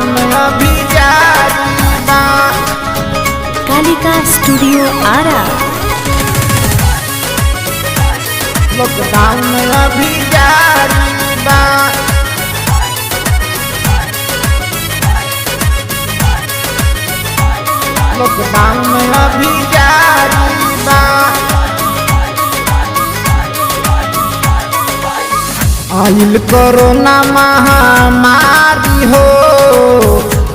Lockdown अभी जारी बा। कालिका स्टूडियो आरा। लॉकडाउन अभी जारी बा। लॉकडाउन अभी जारी बा। आइल कोरोना महामारी हो,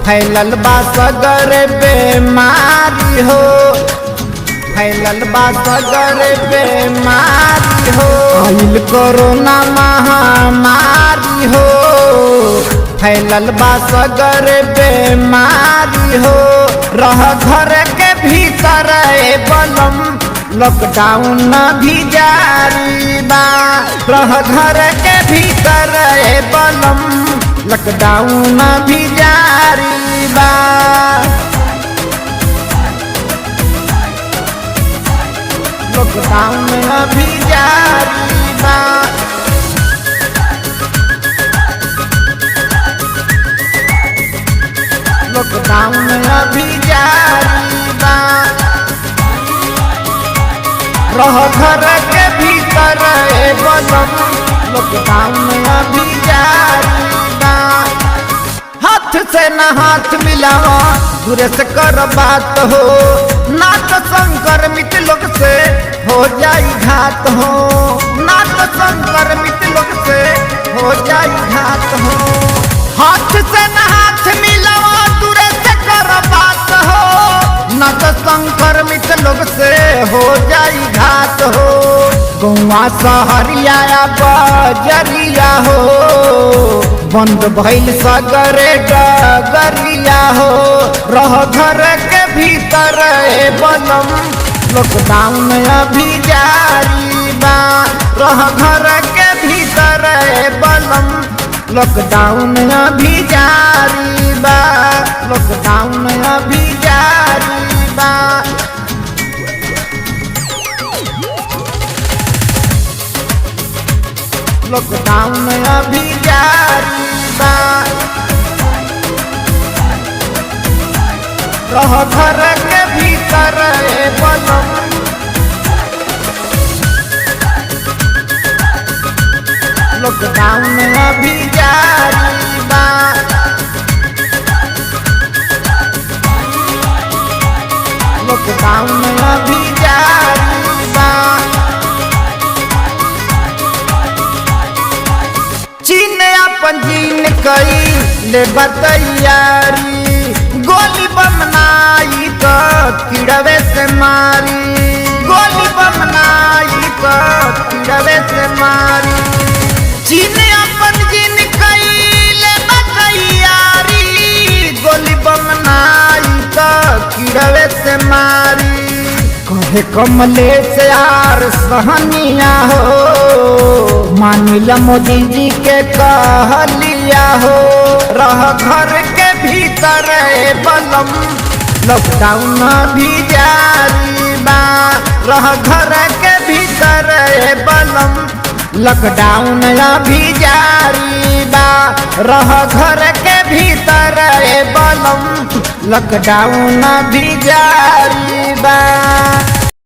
फैलल बा सगर बेमारी हो, फैलल बा सगर बेमारी हो। आइल कोरोना महामारी हो, फैलल बा सगर बेमारी हो। रह घर के भीतर बलम लॉकडाउन भी जारी बा। रह घर के भीतर बलम लॉकडाउन भी जारी बा। लॉकडाउन भी जारी बा। लॉकडाउन भी जारी बा। रह घर के भीतर बलम लॉकडाउन अभी जारी बा। हाथ से न हाथ मिलावा, दूर से कर बात हो, ना तो संक्रमित लोग से हो जाई घात हो, ना तो संक्रमित लोग से हो जाई घात हो। हाथ से न हाथ मिलावा, दूर से कर बात हो, ना तो संक्रमित लोग से हो जाई घात हो। गौवा सहरिया बजरिया हो, बंद भइल सगरे डगरिया हो। रह घर के भीतर बलम लॉकडाउन अभी जारी बा। रह घर के भीतर बलम लॉकडाउन अभी जारी बा। लॉकडाउन अभी जारी बा। लॉकडाउन अभी जारी बा। रह घर के भीतर बलम लॉकडाउन अभी जारी बा। लॉकडाउन अभी जारी बा। चीन अपन जीन कई ले बतैयारी, गोली बमनाई तो किड़वे से मारी, गोली बमनाई तो किड़वे से मारी। चीन अपन जीन कई ले बतैयारी, गोली बमनाई तो किड़वे से मारी। कहे कमलेश यार सहनिया हो, मानिला मोदी जी के कहलिया हो। रह घर के भीतर बलम लॉकडाउन भी जारी बा। रह घर के भीतर बलम लॉकडाउन भी जारी बा। रह घर के भीतर बलम लॉकडाउन भी जारी